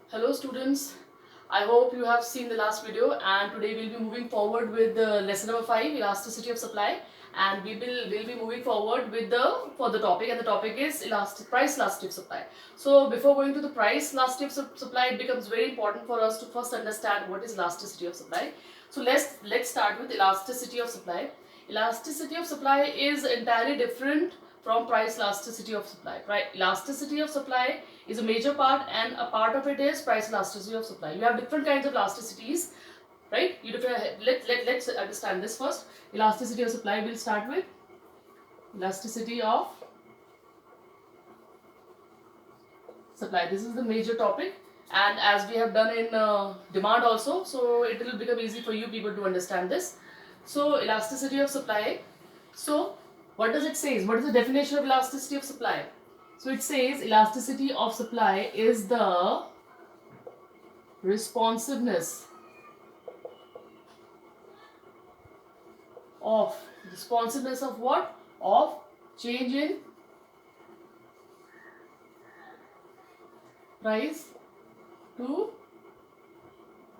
Hello students, I hope you have seen the last video and today we'll be moving forward with the lesson number 5, elasticity of supply, and we'll be moving forward with the topic, and the topic is price elasticity of supply. So before going to the price elasticity of supply, it becomes very important for us to first understand what is elasticity of supply. So let's start with elasticity of supply. Elasticity of supply is entirely different from price elasticity of supply. Right? Elasticity of supply is a major part, and a part of it is price elasticity of supply. You have different kinds of elasticities, right? Let's understand this first. Elasticity of supply, we'll start with elasticity of supply. This is the major topic, and as we have done in demand also, so it will become easy for you people to understand this. So elasticity of supply. So what does it say? What is the definition of elasticity of supply? So it says elasticity of supply is the responsiveness of what? Of change in price to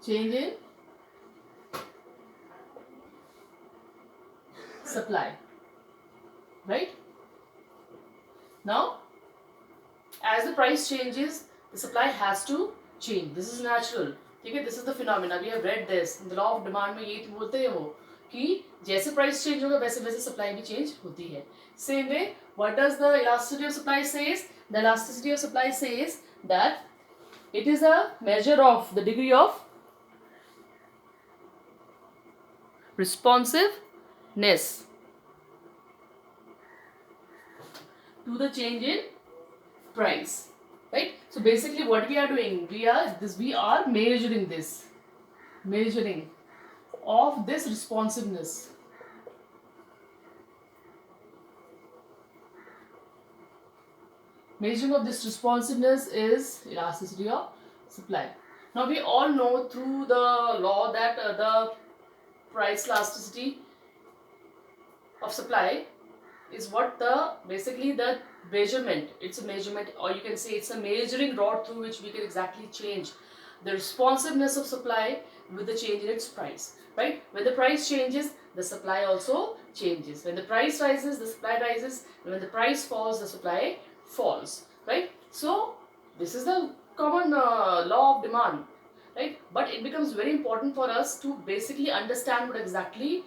change in supply. Right? Now, as the price changes, the supply has to change. This is natural. ठीक है, this is the phenomena. We have read this. In the law of demand में ये बोलते हैं वो कि जैसे price change होगा वैसे वैसे supply भी change होती है. Same way, what does the elasticity of supply says? The elasticity of supply says that it is a measure of the degree of responsiveness to the change in price. Right? So basically what we are doing, we are measuring of this responsiveness. Measuring of this responsiveness is elasticity of supply. Now we all know through the law that the price elasticity of supply is what basically the measurement. It's a measurement, or you can say it's a measuring rod through which we can exactly change the responsiveness of supply with the change in its price. Right? When the price changes, the supply also changes. When the price rises, the supply rises, and when the price falls, the supply falls. Right? So this is the common law of demand. Right? But it becomes very important for us to basically understand what exactly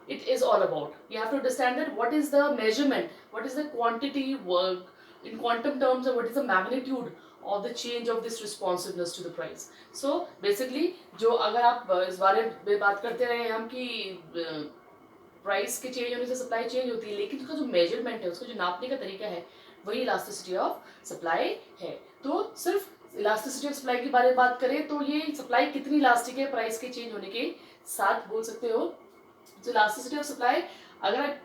it is all about. We have to understand that what is the measurement, what is the quantity work in quantum terms, and what is the magnitude of the change of this responsiveness to the price. So basically जो अगर आप इस बारे में बात करते रहे हम कि प्राइस के चेंज होने से सप्लाई चेंज होती है, लेकिन उसका जो मेजरमेंट है, उसका जो नापने का तरीका है, वही इलास्टिसिटी ऑफ सप्लाई है. तो सिर्फ इलास्टिसिटी ऑफ सप्लाई के बारे में बात करें तो ये सप्लाई कितनी इलास्टिक है प्राइस के चेंज होने के साथ बोल सकते हो. तो इलास्टिसिटी ऑफ सप्लाई, अगर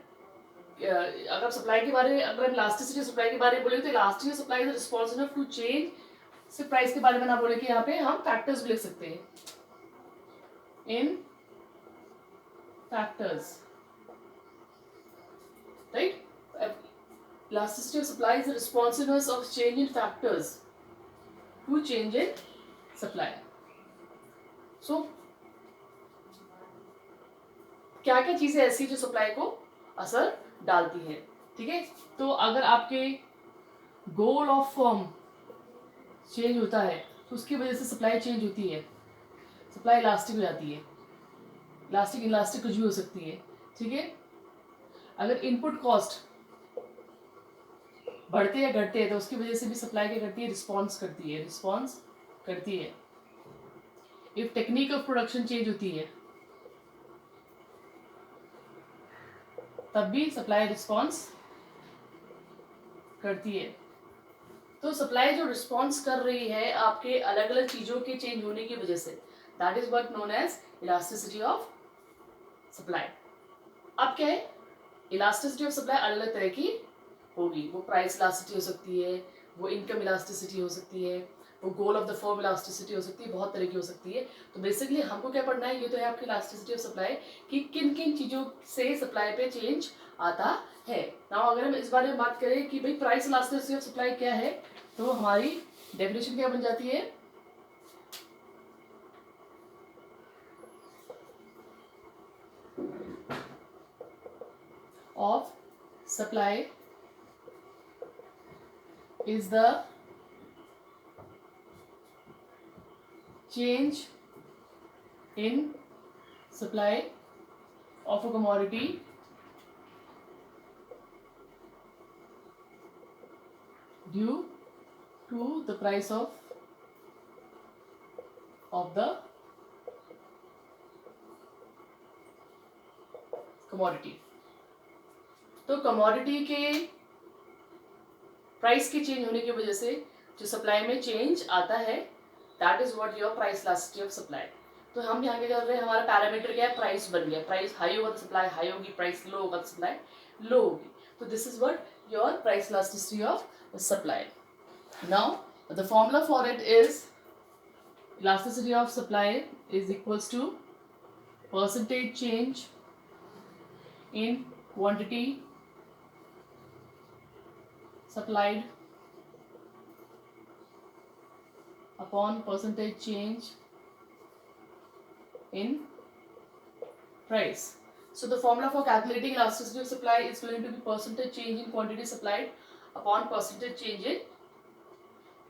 सप्लाई के बारे में, अगर इलास्टिसिटी ऑफ सप्लाई के बारे में बोले तो elasticity of supply is response enough to change. सिर्फ प्राइस के बारे में ना बोले कि यहाँ पे हम फैक्टर्स भी लिख सकते हैं. इन factors, right? Elasticity of supply is the responsiveness of change in factors to change in supply. So क्या क्या चीजें ऐसी जो सप्लाई को असर डालती है. ठीक है, तो अगर आपके गोल ऑफ फर्म चेंज होता है तो उसकी वजह से सप्लाई चेंज होती है, सप्लाई इलास्टिक हो जाती है. इलास्टिक कुछ भी हो सकती है. ठीक है, अगर इनपुट कॉस्ट बढ़ते या घटते हैं तो उसकी वजह से भी सप्लाई क्या करती है, रिस्पॉन्स करती है. If technique of production change होती है तब भी सप्लाई रिस्पॉन्स करती है. तो सप्लाई जो रिस्पॉन्स कर रही है आपके अलग अलग चीजों के चेंज होने की वजह से, that is what known as elasticity of supply. अब क्या है, इलास्टिसिटी ऑफ सप्लाई अलग अलग तरह की होगी. वो प्राइस इलास्टिसिटी हो सकती है, वो इनकम इलास्टिसिटी हो सकती है, वो goal of the firm elasticity हो सकती है, बहुत तरह की हो सकती है. तो बेसिकली हमको क्या पढ़ना है, ये तो है आपकी इलास्टिसिटी ऑफ सप्लाई कि किन किन चीज़ों से सप्लाई पे चेंज आता है. नाउ अगर हम इस बारे में बात करें कि भाई प्राइस इलास्टिसिटी ऑफ सप्लाई क्या है, तो हमारी डेफिनेशन क्या बन जाती है, of supply is the change in supply of a commodity due to the price of the commodity. तो कमोडिटी के प्राइस के चेंज होने की वजह से जो सप्लाई में चेंज आता है, that is what your price elasticity of supply. तो हम यहाँ क्या कर रहे हैं, हमारा पैरामीटर क्या है, प्राइस बन गया. प्राइस हाई होगा तो सप्लाई हाई होगी, प्राइस लो होगा तो सप्लाई लो होगी. तो this is what your price elasticity of supply. Now the formula for it is elasticity of supply is equals to percentage change in quantity supplied upon percentage change in price. So the formula for calculating elasticity of supply is going to be percentage change in quantity supplied upon percentage change in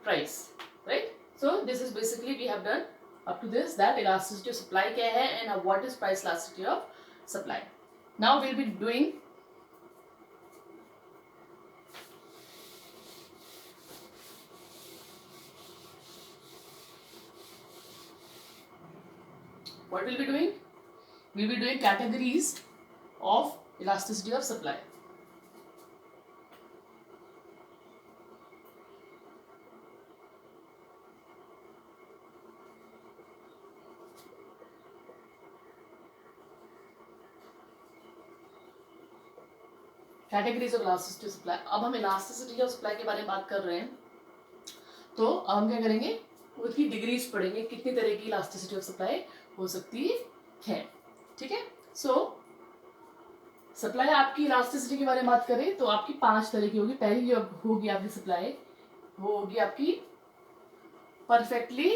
price, right? So this is basically we have done up to this, that elasticity of supply क्या है and what is price elasticity of supply. Now we'll be doing what we'll be doing? We'll be doing categories of elasticity of supply. Categories of elasticity of supply. अब हम elasticity of supply के बारे में बात कर रहे हैं, तो अब हम क्या करेंगे, उसकी डिग्रीज पढ़ेंगे, कितनी तरह की इलास्टिसिटी ऑफ सप्लाई हो सकती है. ठीक है. सो सप्लाई आपकी इलास्टिसिटी के बारे में बात करें तो आपकी 5 तरह की होगी. पहली जो होगी आपकी सप्लाई, वो होगी आपकी perfectly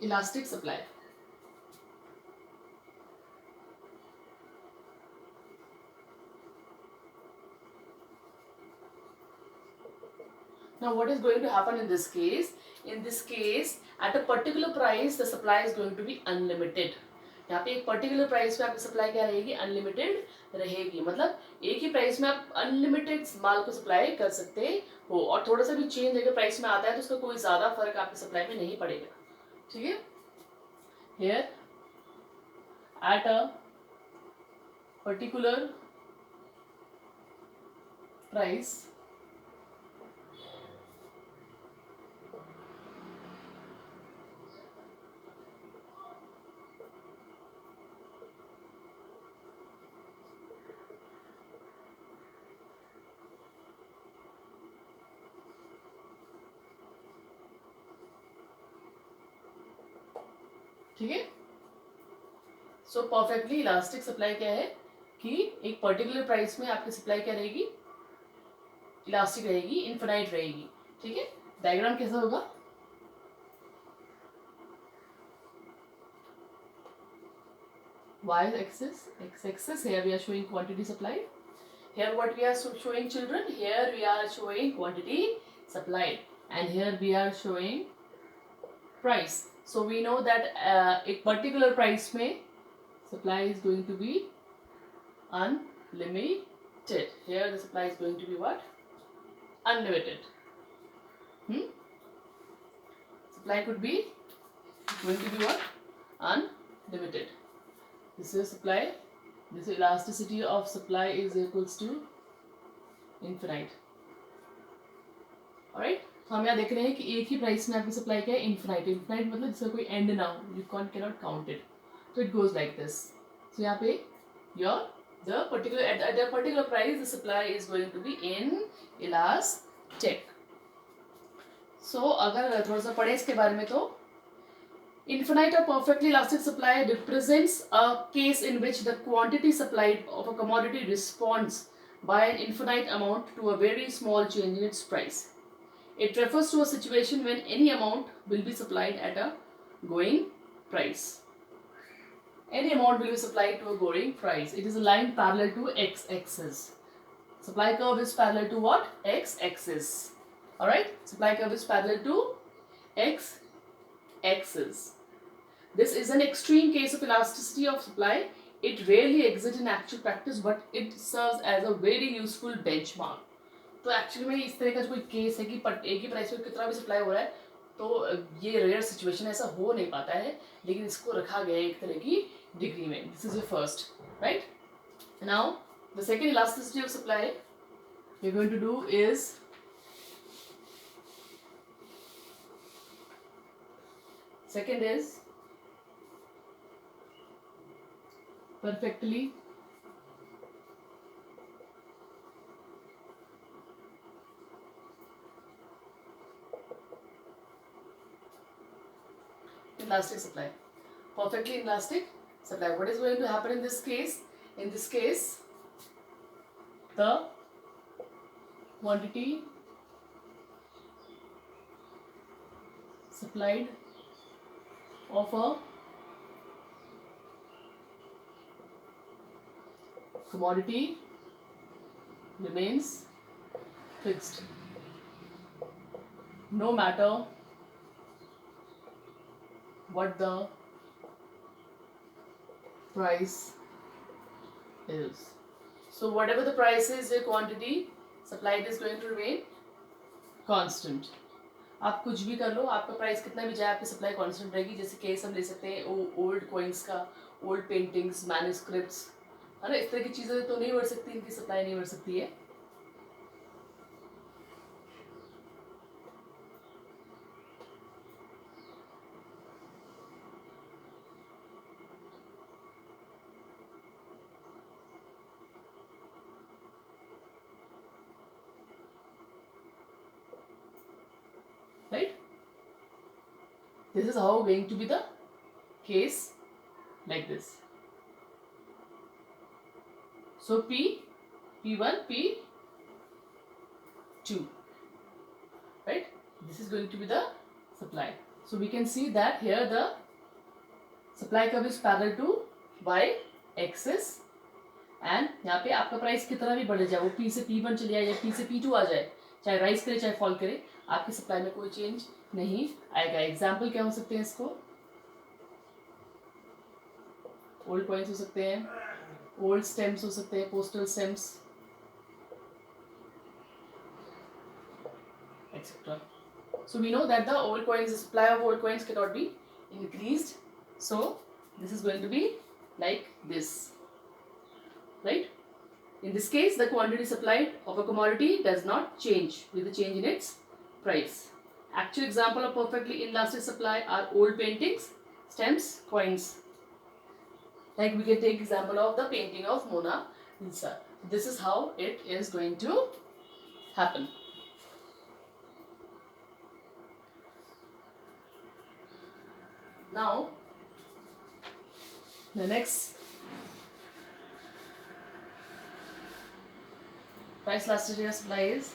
elastic supply. Now what is going to happen in this case? In this case, at a particular price, the supply is going to be unlimited. यहाँ पे एक पर्टिकुलर प्राइस पे आपकी सप्लाई क्या रहेगी, अनलिमिटेड रहेगी. मतलब एक ही प्राइस में आप अनलिमिटेड माल को सप्लाई कर सकते हो, और थोड़ा सा भी चेंज अगर प्राइस में आता है तो उसका कोई ज़्यादा फर्क आपकी सप्लाई में नहीं पड़ेगा. ठीक है. Here at a particular price, ठीक है. सो परफेक्टली इलास्टिक सप्लाई क्या है कि एक पर्टिकुलर प्राइस में आपकी सप्लाई क्या रहेगी, इलास्टिक रहेगी, इनफिनाइट रहेगी. ठीक है. डायग्राम कैसा होगा, y axis, x axis, here we are showing quantity supplied. Here what we are showing, children, here we are showing quantity supplied, and here we are showing price. So we know that एक particular price में supply is going to be unlimited. Here the supply is going to be what? Unlimited. Supply could be going to be what? Unlimited. This is supply. This elasticity of supply is equals to infinite. Alright. तो हम यहाँ देख रहे हैं कि एक ही price में आपकी सप्लाई क्या है, इनफिनाइट. इनफिनाइट मतलब जिसका कोई एंड ना हो, you cannot count it. So it goes like this. So यहाँ पे the particular at a particular price the supply is going to be inelastic. So अगर थोड़ा सा पढ़े इसके बारे में, तो infinite or perfectly elastic supply represents a case in which the quantity supplied of a commodity responds by an infinite amount to a very small change in its price. It refers to a situation when any amount will be supplied at a going price. any amount will be supplied to a going price. It is a line parallel to x-axis. Supply curve is parallel to what? X-axis. Alright? Supply curve is parallel to x-axis. This is an extreme case of elasticity of supply. It rarely exists in actual practice, but it serves as a very useful benchmark. तो actually में इस तरह का जो कोई case है कि एक ही प्राइस पे कितना भी सप्लाई हो रहा है, तो ये रेयर सिचुएशन ऐसा हो नहीं पाता है, लेकिन इसको रखा गया है एक तरह की डिग्री में. This is your first, right. Now the second elasticity of supply we are going to do is second is perfectly elastic supply. Perfectly elastic supply. What is going to happen in this case? In this case, the quantity supplied of a commodity remains fixed no matter what the price is. So whatever the price is, the quantity supplied is going to remain constant. आप कुछ भी कर लो, आपका price कितना भी जाए, आपकी supply constant रहेगी. जैसे केस हम ले सकते हैं ओल्ड कॉइन्स का, ओल्ड पेंटिंग्स, मैन्युस्क्रिप्ट्स, है ना. इस तरह की चीज़ें तो नहीं बढ़ सकती, इनकी सप्लाई नहीं बढ़ सकती है. Right? This is how going to be the case like this. So P1, P2, right? This is going to be the supply. So we can see that here the supply curve is parallel to y-axis, and यहाँ पे आपका price कितना भी बढ़ जाए, वो P से P1 चले जाए या P से P2 आ जाए, चाहे राइज करे चाहे फॉल करे, आपकी सप्लाई में कोई चेंज नहीं आएगा. एग्जाम्पल क्या हो सकते हैं इसको? ओल्ड कॉइन्स हो सकते हैं, ओल्ड स्टेम्स हो सकते हैं, postal stems etc. So we know that the old coins, the supply of old coins cannot be increased. So this is going to be like this, right? In this case, the quantity supplied of a commodity does not change with the change in its price. Actual example of perfectly inelastic supply are old paintings, stamps, coins. Like we can take example of the painting of Mona Lisa. This is how it is going to happen. Now, the next price elasticity of supply is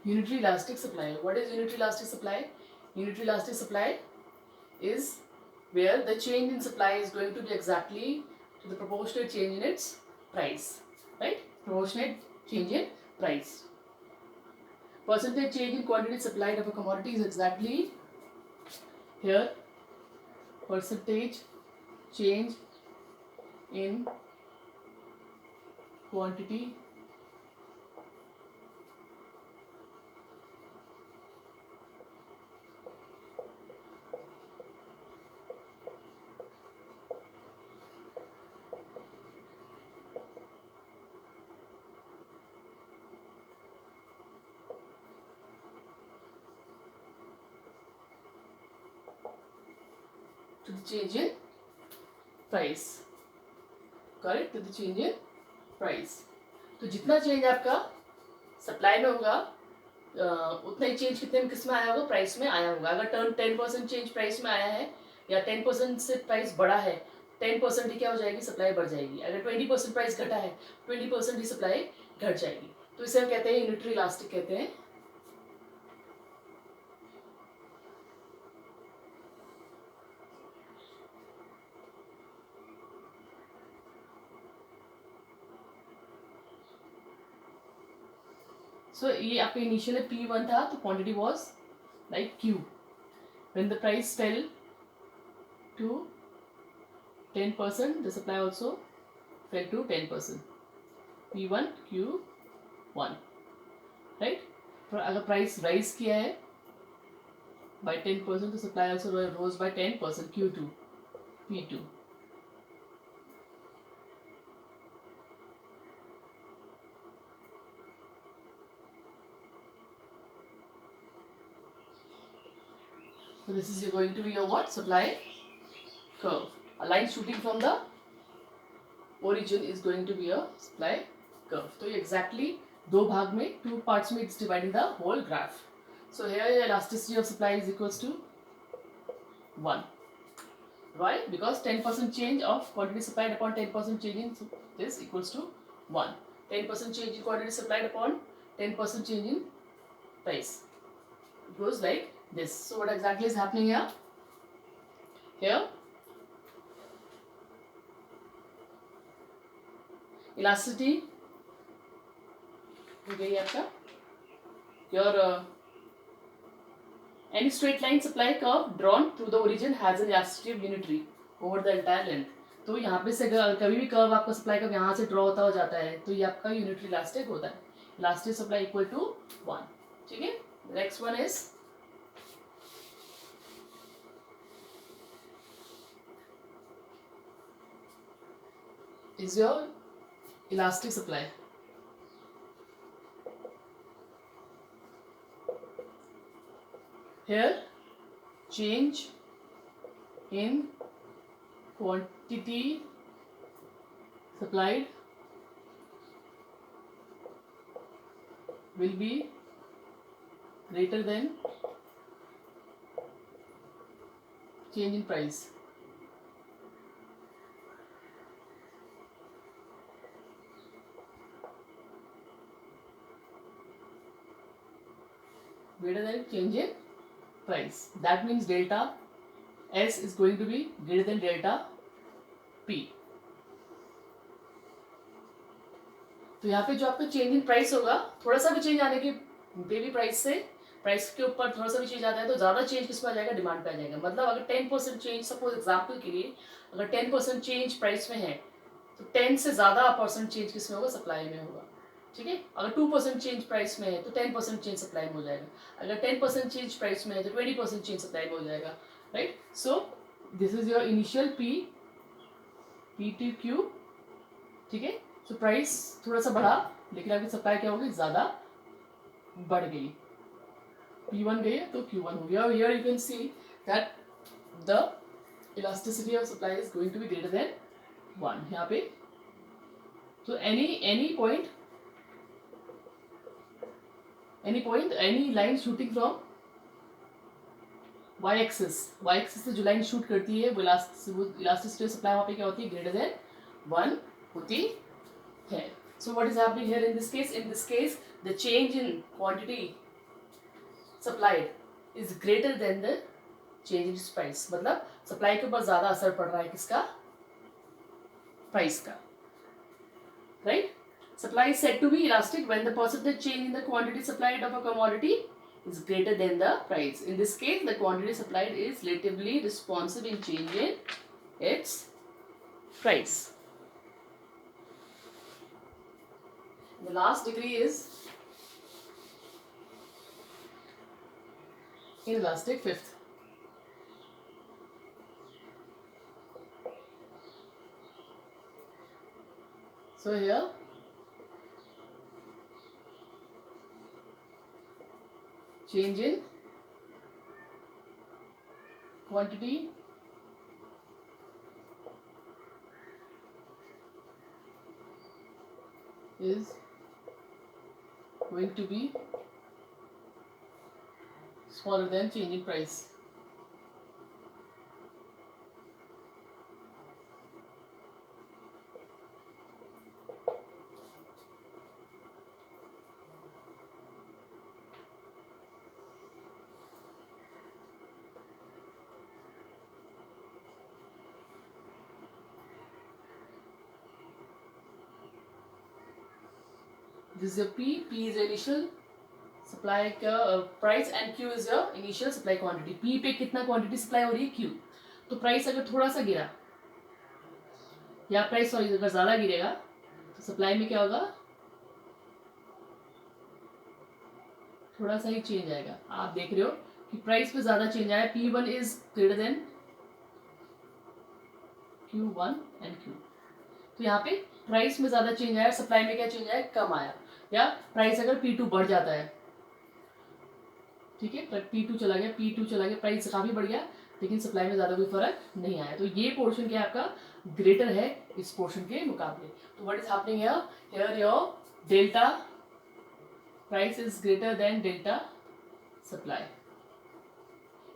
unitary elastic supply. What is unitary elastic supply? Unitary elastic supply is where the change in supply is going to be exactly to the proportionate change in its price, right? Proportionate change in price. Percentage change in quantity supplied of a commodity is exactly here. Percentage change in quantity to the change in price. Correct? To the change in price. तो जितना change आपका supply में होगा उतना ही change कितने में किस में आया होगा, प्राइस में आया होगा। अगर 10% चेंज प्राइस में आया है या 10% से प्राइस बढ़ा है, 10% ही क्या हो जाएगी, सप्लाई बढ़ जाएगी। अगर 20% प्राइस घटा है, 20% ही सप्लाई घट जाएगी। तो इसे हम कहते हैं यूनिटरी इलास्टिक कहते हैं। सो ये आपका इनिशियल P1 था, तो quantity was like Q। When the price fell to 10%, the supply also fell to 10%, P1 Q1, right. तो अगर प्राइस राइज किया है by 10%, तो supply also rose by 10%, Q2 P2। So this is going to be your what? Supply curve. A line shooting from the origin is going to be a supply curve. So exactly दो भाग में, two parts में it's dividing the whole graph. So here elasticity of supply is equals to 1. Why? Because 10% change of quantity supplied upon 10% change in this equals to 1. 10% change in quantity supplied upon 10% change in price. It goes like this. So what exactly is happening here? Here elasticity हो गई आपका your any straight line supply curve drawn through the origin has an elasticity of unitary over the entire length. तो यहाँ पे से कभी भी curve आपका सप्लाई कर्व यहाँ से ड्रॉ होता हो जाता है, तो ये आपका यूनिटरी इलास्टिक होता है। Elastic supply equal to 1। ठीक है, next one is your elastic supply. Here change in quantity supplied will be greater than change in price. Greater than change in price. That means delta S is going to be greater than delta P. तो यहाँ पे जो आपका change in price होगा, थोड़ा सा भी change आने के बेबी प्राइस से प्राइस के ऊपर थोड़ा सा भी चेंज आता है तो ज़्यादा चेंज किस पे आ जाएगा, डिमांड पे आ जाएगा। मतलब अगर 10% चेंज, सपोज एग्जाम्पल के लिए अगर 10% चेंज प्राइस में है तो 10 से ज़्यादा परसेंट चेंज किस में होगा, सप्लाई में होगा। ठीक है, अगर 2% चेंज प्राइस में है तो 10% चेंज सप्लाई में हो जाएगा। अगर 10% चेंज प्राइस में है तो 20% चेंज सप्लाई में हो जाएगा, right. So this is your initial P to Q। ठीक है, सो प्राइस थोड़ा सा बढ़ा लेकिन आपकी सप्लाई क्या होगी, ज़्यादा बढ़ गई। P1 गई तो Q1 हो गया। Here you can see that the elasticity of supply is going to be greater than 1 यहाँ पे। तो any point any line shooting from y axis से जो लाइन शूट करती है वो इलास्टिसिटी सप्लाई वहाँ पे क्या होती है, ग्रेटर देन 1 होती है। So what is happening here in this case the change in quantity supplied is greater then the change in price. मतलब सप्लाई के ऊपर ज्यादा असर पड़ रहा है किसका, प्राइस का, right. Supply is said to be elastic when the percentage change in the quantity supplied of a commodity is greater than the price. In this case, the quantity supplied is relatively responsive in change in its price. The last degree is inelastic, fifth. So here change in quantity is going to be smaller than change in price. This is your P. P is your initial supply का price and Q is your initial supply quantity. P पे कितना quantity supply हो रही है Q. तो price अगर थोड़ा सा गिरा या प्राइस सॉरी अगर ज़्यादा गिरेगा तो सप्लाई में क्या होगा, थोड़ा सा ही चेंज आएगा. आप देख रहे हो कि प्राइस पे ज़्यादा चेंज आया. P1 is greater then Q1 and Q. तो यहाँ पे प्राइस में ज़्यादा चेंज आया, सप्लाई में क्या चेंज आया, कम आया. या प्राइस अगर P2 बढ़ जाता है, ठीक है, P2 चला गया, P2 चला गया, प्राइस काफ़ी बढ़ गया, लेकिन सप्लाई में ज़्यादा कोई फर्क नहीं आया. तो ये पोर्शन क्या है आपका, ग्रेटर है इस पोर्शन के मुकाबले. तो what is happening here, here your delta price is greater than delta supply.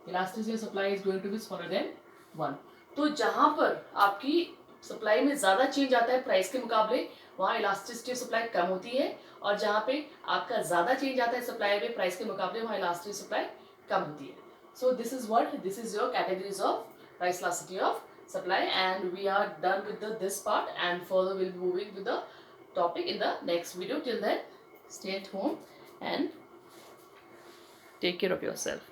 Elasticity supply is going to be smaller than 1. तो जहां पर आपकी सप्लाई में ज़्यादा चेंज आता है प्राइस के मुकाबले, वहाँ इलास्टिसिटी सप्लाई कम होती है. और जहाँ पे आपका ज़्यादा चेंज आता है सप्लाई में प्राइस के मुकाबले, वहाँ इलास्टिसिटी सप्लाई कम होती है. So this is your categories of price elasticity of supply, and we are done with this part, and further we'll be moving with the topic in the next video. Till then, stay at home and take care of yourself.